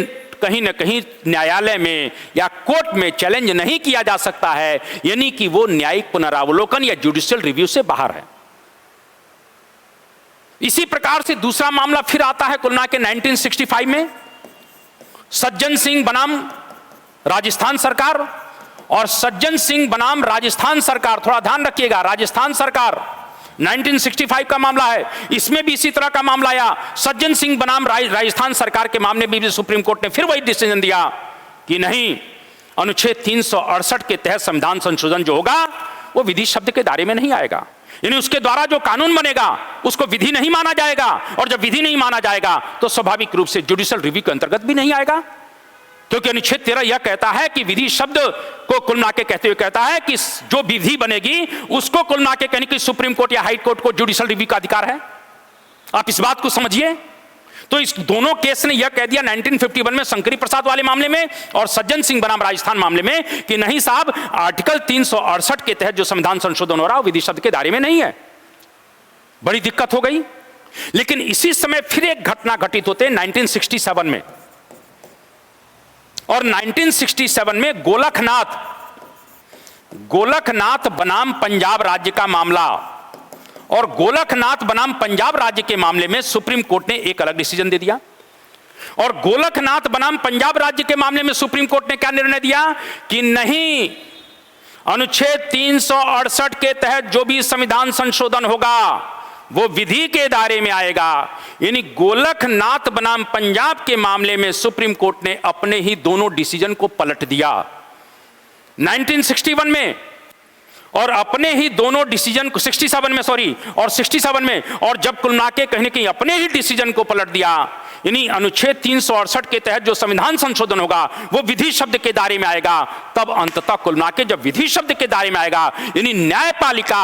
कहीं ना कहीं न्यायालय में या कोर्ट में चैलेंज नहीं किया जा सकता है, यानी कि वो न्यायिक पुनरावलोकन या जुडिशियल रिव्यू से बाहर है। इसी प्रकार से दूसरा मामला फिर आता है कुल मिला के 1965 में, सज्जन सिंह बनाम राजस्थान सरकार, और सज्जन सिंह बनाम राजस्थान सरकार, थोड़ा ध्यान रखिएगा, राजस्थान सरकार 1965 का मामला है। इसमें भी इसी तरह का मामला आया, सज्जन सिंह बनाम राजस्थान सरकार के मामले में भी सुप्रीम कोर्ट ने फिर वही डिसीजन दिया कि नहीं, अनुच्छेद 368 के तहत संविधान संशोधन जो होगा वो विधि शब्द के दायरे में नहीं आएगा, यानी उसके द्वारा जो कानून बनेगा उसको विधि नहीं माना जाएगा, और जब विधि नहीं माना जाएगा तो स्वाभाविक रूप से जुडिशियल रिव्यू के अंतर्गत भी नहीं आएगा, क्योंकि अनुच्छेद 13 यह कहता है कि विधि शब्द को कुल मिला के कहते हुए कहता है कि जो विधि बनेगी उसको कुल मिला के कहने की सुप्रीम कोर्ट या हाई कोर्ट को जुडिशियल रिव्यू का अधिकार है। आप इस बात को समझिए। तो इस दोनों केस ने यह कह दिया 1951 में शंकरी प्रसाद वाले मामले में और सज्जन सिंह बनाम राजस्थान मामले में कि नहीं साहब, आर्टिकल 368 के तहत जो संविधान संशोधन हो रहा है विधि शब्द के दायरे में नहीं है। बड़ी दिक्कत हो गई। लेकिन इसी समय फिर एक घटना घटित होते 1967 में, और 1967 में गोलखनाथ बनाम पंजाब राज्य का मामला, और गोलखनाथ बनाम पंजाब राज्य के मामले में सुप्रीम कोर्ट ने एक अलग डिसीजन दे दिया। और गोलखनाथ बनाम पंजाब राज्य के मामले में सुप्रीम कोर्ट ने क्या निर्णय दिया कि नहीं, अनुच्छेद 368 के तहत जो भी संविधान संशोधन होगा वो विधि के दायरे में आएगा। यानी गोलखनाथ बनाम पंजाब के मामले में सुप्रीम कोर्ट ने अपने ही दोनों डिसीजन को पलट दिया। 1961 में और अपने ही दोनों डिसीजन को 67 में, सॉरी, और 67 में, और जब कुल मिला के कहीं न कहीं अपने ही डिसीजन को पलट दिया, यानी अनुच्छेद 368 के तहत जो संविधान संशोधन होगा वो विधि शब्द के दायरे में आएगा, तब अंततः कुल मिला के जब विधि शब्द के दायरे में आएगा, यानी न्यायपालिका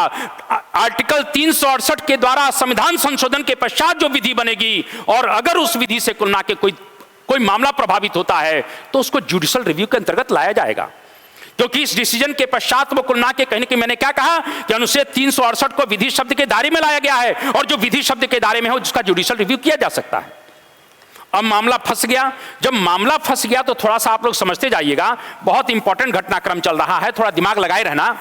आर्टिकल 368 के द्वारा संविधान संशोधन के पश्चात जो विधि बनेगी, और अगर उस विधि से कुल मिला के कोई मामला प्रभावित होता है तो उसको जुडिशियल रिव्यू के अंतर्गत लाया जाएगा, क्योंकि इस डिसीजन के पश्चात वो कुल मिला के कहीं कि मैंने क्या कहा कि अनुच्छेद 368 को विधि शब्द के दायरे में लाया गया है, और जो विधि शब्द के दायरे में हो जिसका जुडिशियल रिव्यू किया जा सकता है। अब मामला फंस गया। जब मामला फंस गया तो थोड़ा सा आप लोग समझते जाइएगा, बहुत इंपॉर्टेंट घटनाक्रम चल रहा है, थोड़ा दिमाग लगाए रहना।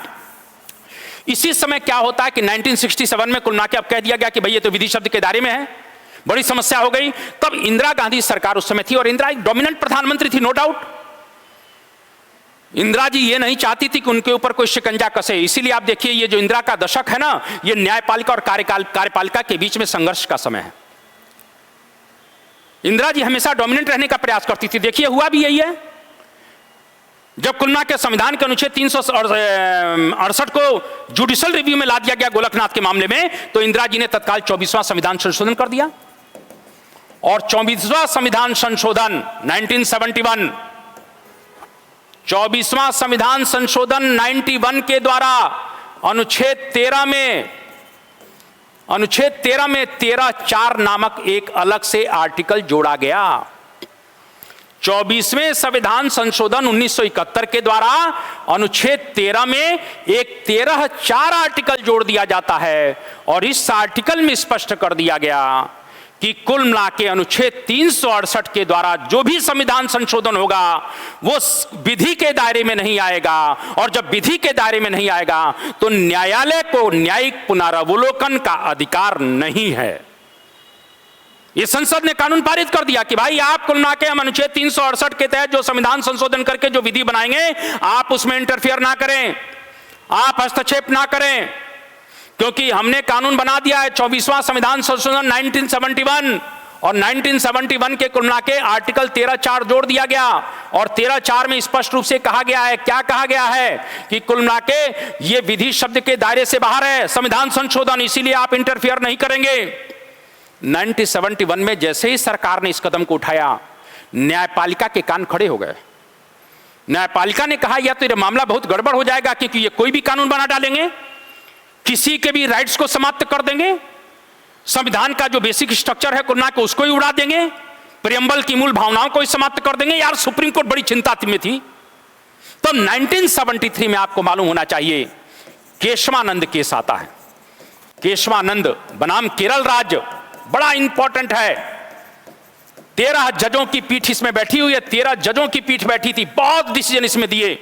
इसी समय क्या होता है कि 1967 में कुल मिला के अब कह दिया गया कि भाई ये तो विधि शब्द के दायरे में है, बड़ी समस्या हो गई। तब इंदिरा गांधी सरकार उस समय थी, और इंदिरा एक डोमिनेंट प्रधानमंत्री थी, नो डाउट। इंदिरा जी ये नहीं चाहती थी कि उनके ऊपर कोई शिकंजा कसे, इसीलिए आप देखिए ये जो इंदिरा का दशक है ना, ये न्यायपालिका और कार्यपालिका के बीच में संघर्ष का समय है। इंदिरा जी हमेशा डोमिनेंट रहने का प्रयास करती थी, देखिए हुआ भी यही है। जब कुल मिला के संविधान के अनुच्छेद 368 को जुडिशियल रिव्यू में ला दिया गया गोलकनाथ के मामले में, तो इंदिरा जी ने तत्काल 24वां संविधान संशोधन कर दिया, और 24वां संविधान संशोधन 1971, 24वां संविधान संशोधन 91 के द्वारा अनुच्छेद 13 में 13(4) नामक एक अलग से आर्टिकल जोड़ा गया। 24वें संविधान संशोधन 1971 के द्वारा अनुच्छेद 13 में एक 13(4) आर्टिकल जोड़ दिया जाता है, और इस आर्टिकल में स्पष्ट कर दिया गया कि कुल मिला के अनुच्छेद 368 के द्वारा जो भी संविधान संशोधन होगा वो विधि के दायरे में नहीं आएगा, और जब विधि के दायरे में नहीं आएगा तो न्यायालय को न्यायिक पुनरावलोकन का अधिकार नहीं है। ये संसद ने कानून पारित कर दिया कि भाई आप कुल मिला के हम अनुच्छेद 368 के तहत जो संविधान संशोधन करके जो विधि बनाएंगे आप उसमें इंटरफियर ना करें, आप हस्तक्षेप ना करें, क्योंकि हमने कानून बना दिया है 24वां संविधान संशोधन 1971, और 1971 के कुल मिला के आर्टिकल 13(4) जोड़ दिया गया, और 13(4) में स्पष्ट रूप से कहा गया है, क्या कहा गया है कि कुल मिला के ये विधि शब्द के दायरे से बाहर है संविधान संशोधन, इसीलिए आप इंटरफियर नहीं करेंगे। 1971 में जैसे ही सरकार ने इस कदम को उठाया, न्यायपालिका के कान खड़े हो गए। न्यायपालिका ने कहा या तो ये मामला बहुत गड़बड़ हो जाएगा, क्योंकि ये कोई भी कानून बना डालेंगे, किसी के भी राइट्स को समाप्त कर देंगे, संविधान का जो बेसिक स्ट्रक्चर है कुल मिला के उसको ही उड़ा देंगे, प्रियम्बल की मूल भावनाओं को ही समाप्त कर देंगे। यार सुप्रीम कोर्ट बड़ी चिंता में थी। तो 1973 में आपको मालूम होना चाहिए केशवानंद केस आता है। केशवानंद बनाम केरल राज्य, बड़ा इंपॉर्टेंट है। 13 जजों की पीठ इसमें बैठी हुई है, 13 जजों की पीठ बैठी थी, बहुत डिसीजन इसमें दिए।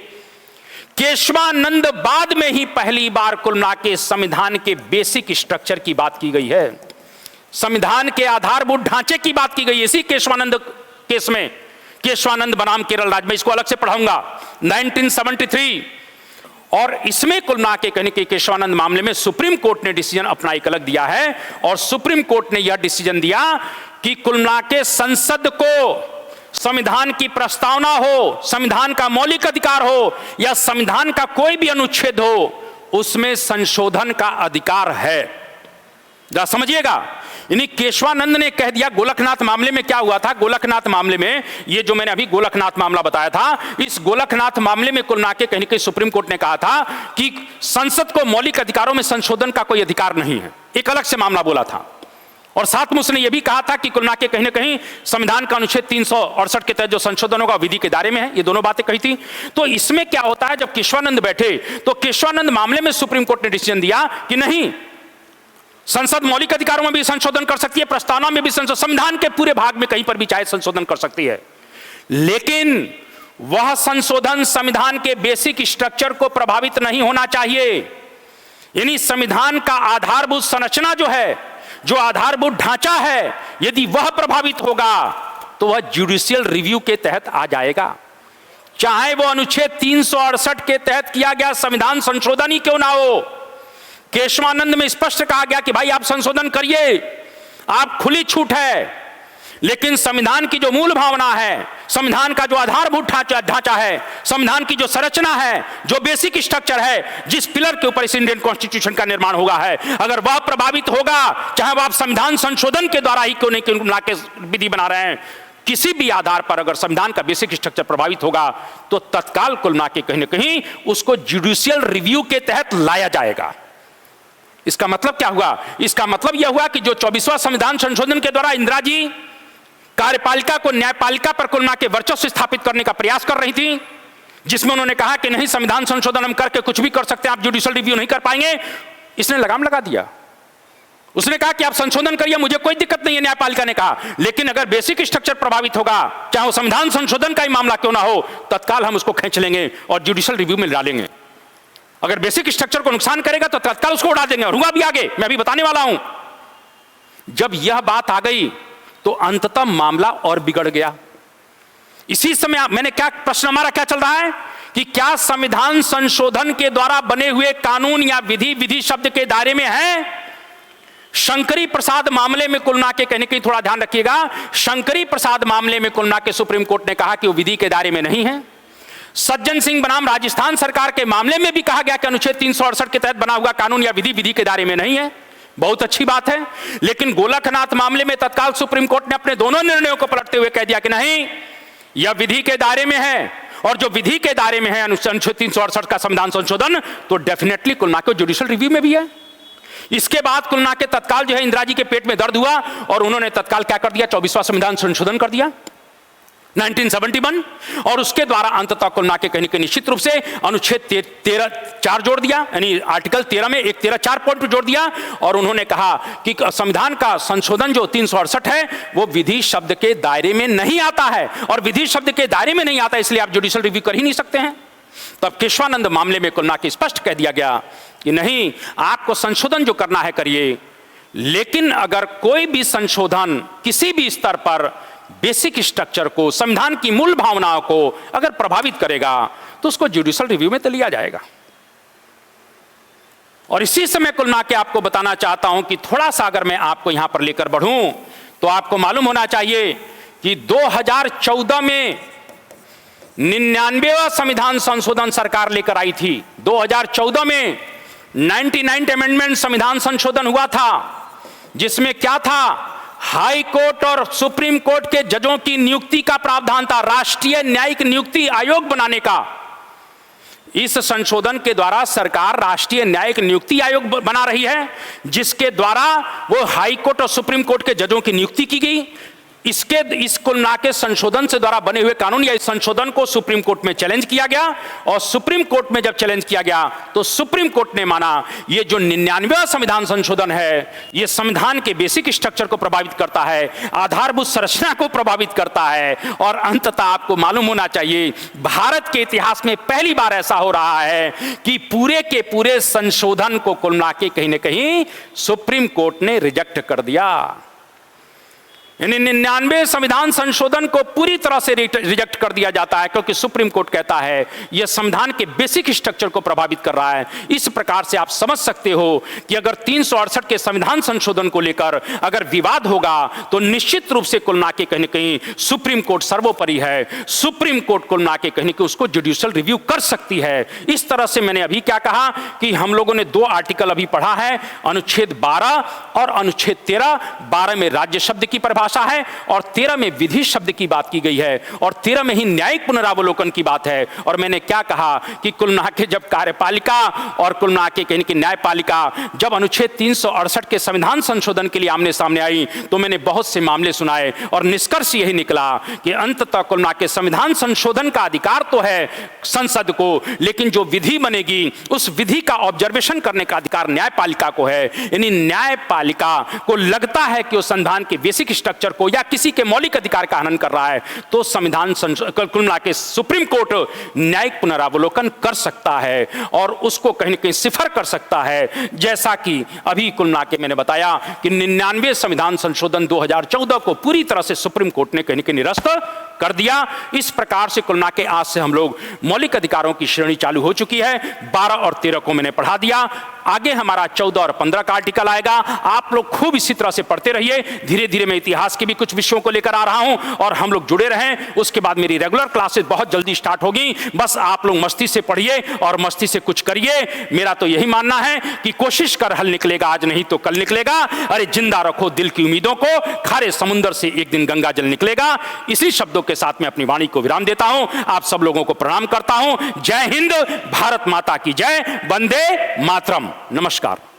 केशवानंद बाद में ही पहली बार कुल मिला के संविधान के बेसिक स्ट्रक्चर की बात की गई है, संविधान के आधारभूत ढांचे की बात की गई है इसी केशवानंद केस में, केशवानंद बनाम केरल राज्य में। इसको अलग से पढ़ाऊंगा 1973। और इसमें कुल मिला के कहने के केशवानंद मामले में सुप्रीम कोर्ट ने डिसीजन अपना एक अलग दिया है, और सुप्रीम कोर्ट ने यह डिसीजन दिया कि कुल मिला के संसद को संविधान की प्रस्तावना हो, संविधान का मौलिक अधिकार हो, या संविधान का कोई भी अनुच्छेद हो, उसमें संशोधन का अधिकार है। जरा समझिएगा, यानी केशवानंद ने कह दिया। गोलकनाथ मामले में क्या हुआ था? गोलकनाथ मामले में, ये जो मैंने अभी गोलकनाथ मामला बताया था, इस गोलकनाथ मामले में कुल मिला के कहीं कहीं सुप्रीम कोर्ट ने कहा था कि संसद को मौलिक अधिकारों में संशोधन का कोई अधिकार नहीं है, एक अलग से मामला बोला था। और साथ में उसने यह भी कहा था कि कुल मिला के कहीं ना कहीं संविधान का अनुच्छेद 368 के तहत जो संशोधन होगा विधि के दायरे में है। ये दोनों बातें कही थी। तो इसमें क्या होता है, जब केशवानंद बैठे तो केशवानंद मामले में सुप्रीम कोर्ट ने डिसीजन दिया कि नहीं, संसद मौलिक अधिकारों में भी संशोधन कर सकती है, प्रस्तावना में भी संशोधन, संविधान के पूरे भाग में कहीं पर भी चाहे संशोधन कर सकती है, लेकिन वह संशोधन संविधान के बेसिक स्ट्रक्चर को प्रभावित नहीं होना चाहिए। यानी संविधान का आधारभूत संरचना जो है, जो आधारभूत ढांचा है, यदि वह प्रभावित होगा तो वह जुडिशियल रिव्यू के तहत आ जाएगा, चाहे वो अनुच्छेद 368 के तहत किया गया संविधान संशोधन ही क्यों ना हो। केशवानंद में स्पष्ट कहा गया कि भाई आप संशोधन करिए, आप खुली छूट है, लेकिन संविधान की जो मूल भावना है, संविधान का जो आधारभूत ढांचा है, संविधान की जो संरचना है, जो बेसिक स्ट्रक्चर है, जिस पिलर के ऊपर इस इंडियन कॉन्स्टिट्यूशन का निर्माण होगा है, अगर वह प्रभावित होगा, चाहे वह आप संविधान संशोधन के द्वारा ही क्यों नहीं क्यों ला के विधि बना रहे हैं, किसी भी आधार पर अगर संविधान का बेसिक स्ट्रक्चर प्रभावित होगा तो तत्काल कुल मिला के कहीं ना कहीं उसको जुडिशियल रिव्यू के तहत लाया जाएगा। इसका मतलब क्या हुआ? इसका मतलब यह हुआ कि जो 24वां संविधान संशोधन के द्वारा इंदिरा जी कार्यपालिका को न्यायपालिका पर कुल मिला के वर्चस्व स्थापित करने का प्रयास कर रही थी, जिसमें उन्होंने कहा कि नहीं संविधान संशोधन हम करके कुछ भी कर सकते हैं, आप जुडिशियल रिव्यू नहीं कर पाएंगे, इसने लगाम लगा दिया। उसने कहा कि आप संशोधन करिए, मुझे कोई दिक्कत नहीं है, न्यायपालिका ने कहा, लेकिन अगर बेसिक स्ट्रक्चर प्रभावित होगा, चाहे वो संविधान संशोधन का ही मामला क्यों ना हो, तत्काल हम उसको खींच लेंगे और जुडिशियल रिव्यू में डालेंगे। अगर बेसिक स्ट्रक्चर को नुकसान करेगा तो तत्काल उसको उड़ा देंगे, और हुआ भी आगे, मैं अभी बताने वाला हूं। जब यह बात आ गई तो अंततः मामला और बिगड़ गया। इसी समय मैंने क्या प्रश्न हमारा क्या चल रहा है कि क्या संविधान संशोधन के द्वारा बने हुए कानून या विधि शब्द के दायरे में है? शंकरी प्रसाद मामले में कुल मिला के कहने की थोड़ा ध्यान रखिएगा, शंकरी प्रसाद मामले में कुल मिला के सुप्रीम कोर्ट ने कहा कि वो विधि के दायरे में नहीं है। सज्जन सिंह बनाम राजस्थान सरकार के मामले में भी कहा गया कि अनुच्छेद 368 के तहत बना हुआ कानून या विधि के दायरे में नहीं है। बहुत अच्छी बात है, लेकिन गोलकनाथ मामले में तत्काल सुप्रीम कोर्ट ने अपने दोनों निर्णयों को पलटते हुए कह दिया कि नहीं, यह विधि के दायरे में है, और जो विधि के दायरे में है अनुच्छेद 368 का संविधान संशोधन, तो डेफिनेटली कुल मिला के जुडिशियल रिव्यू में भी है। इसके बाद कुल मिला के तत्काल जो है इंदिरा जी के पेट में दर्द हुआ और उन्होंने तत्काल क्या कर दिया, 24वां संविधान संशोधन कर दिया 1971, और उसके द्वारा अंततः कुल मिला के कहीं कि निश्चित रूप से अनुच्छेद 13(4) जोड़ दिया, यानी आर्टिकल 13 में एक 13(4) पॉइंट जोड़ दिया, और उन्होंने कहा कि संविधान का संशोधन जो 368 है वो विधि शब्द के दायरे में नहीं आता है, और विधि शब्द के दायरे में नहीं आता इसलिए आप जुडिशियल रिव्यू कर ही नहीं सकते हैं। तब केशवानंद मामले में कुल मिला के स्पष्ट कह दिया गया कि नहीं, आपको संशोधन जो करना है करिए, लेकिन अगर कोई भी संशोधन किसी भी स्तर पर बेसिक स्ट्रक्चर को, संविधान की मूल भावनाओं को अगर प्रभावित करेगा तो उसको जुडिशियल रिव्यू में तो लिया जाएगा। और इसी समय कुल मिला के आपको बताना चाहता हूं कि थोड़ा सा अगर मैं आपको यहां पर लेकर बढ़ूं तो आपको मालूम होना चाहिए कि 2014 में 99वां संविधान संशोधन सरकार लेकर आई थी। 2014 में 99 अमेंडमेंट संविधान संशोधन हुआ था, जिसमें क्या था, हाई कोर्ट और सुप्रीम कोर्ट के जजों की नियुक्ति का प्रावधान था, राष्ट्रीय न्यायिक नियुक्ति आयोग बनाने का। इस संशोधन के द्वारा सरकार राष्ट्रीय न्यायिक नियुक्ति आयोग बना रही है, जिसके द्वारा वो हाई कोर्ट और सुप्रीम कोर्ट के जजों की नियुक्ति की गई। इस कुल मिला के संशोधन से द्वारा बने हुए कानून या इस संशोधन को सुप्रीम कोर्ट में चैलेंज किया गया, और सुप्रीम कोर्ट में जब चैलेंज किया गया तो सुप्रीम कोर्ट ने माना ये जो 99वां संविधान संशोधन है ये संविधान के बेसिक स्ट्रक्चर को प्रभावित करता है, आधारभूत संरचना को प्रभावित करता है, और अंततः आपको मालूम होना चाहिए भारत के इतिहास में पहली बार ऐसा हो रहा है कि पूरे के पूरे संशोधन को कुल मिला के कहीं ना कहीं सुप्रीम कोर्ट ने रिजेक्ट कर दिया। यानी 99 संविधान संशोधन को पूरी तरह से रिजेक्ट कर दिया जाता है, क्योंकि सुप्रीम कोर्ट कहता है यह संविधान के बेसिक स्ट्रक्चर को प्रभावित कर रहा है। इस प्रकार से आप समझ सकते हो कि अगर 368 के संविधान संशोधन को लेकर अगर विवाद होगा तो निश्चित रूप से कुल मिला के कहीं कहीं सुप्रीम कोर्ट सर्वोपरि है। सुप्रीम कोर्ट कुल मिला के कहीं कि उसको जुडिशियल रिव्यू कर सकती है। इस तरह से मैंने अभी क्या कहा कि हम लोगों ने 2 आर्टिकल अभी पढ़ा है, अनुच्छेद 12 और अनुच्छेद 13। 12 में राज्य शब्द की परिभाषा है और 13 में विधि शब्द की बात की गई है, और 13 में ही न्यायिक पुनरावलोकन की बात है। और मैंने क्या कहा कि कुल मिला के जब कार्यपालिका और कुल मिला के कहीं कि न्यायपालिका जब अनुच्छेद 368 के संविधान संशोधन के लिए आमने सामने आई तो मैंने बहुत से मामले सुनाए, और निष्कर्ष यही निकला कि अंततः कुल मिला के संविधान संशोधन का अधिकार तो है संसद को, लेकिन जो विधि बनेगी उस विधि का ऑब्जर्वेशन करने का अधिकार न्यायपालिका को है। यानी न्यायपालिका को लगता है कि वो संविधान के बेसिक स्ट्रक्चर को या किसी के मौलिक अधिकार का हनन कर रहा है तो संविधान कुल मिला के सुप्रीम कोर्ट न्यायिक पुनरावलोकन कर सकता है और उसको कहीं न कहीं सिफर कर सकता है। जैसा कि अभी कुल मिला के मैंने बताया कि 99 संविधान संशोधन 2014 को पूरी तरह से सुप्रीम कोर्ट ने कहीं न कहीं निरस्त कर दिया। इस प्रकार से कुल मिला के आज से हम लोग मौलिक अधिकारों की श्रेणी चालू हो चुकी है। 12 और 13 को मैंने पढ़ा दिया, आगे हमारा 14 और 15 का आर्टिकल आएगा। आप लोग खूब इसी तरह से पढ़ते रहिए, धीरे धीरे मैं इतिहास इतिहास के भी कुछ विषयों को लेकर आ रहा हूं और हम लोग जुड़े रहें। उसके बाद मेरी रेगुलर क्लासेस बहुत जल्दी स्टार्ट होगी। बस आप लोग मस्ती से पढ़िए और मस्ती से कुछ करिए। मेरा तो यही मानना है कि कोशिश कर हल निकलेगा, आज नहीं तो कल निकलेगा। अरे जिंदा रखो दिल की उम्मीदों को, खारे समुद्र से एक दिन गंगा जल निकलेगा। इसी शब्दों के साथ मैं अपनी वाणी को विराम देता हूं। आप सब लोगों को प्रणाम करता हूं। जय हिंद, भारत माता की जय, वंदे मातरम। नमस्कार।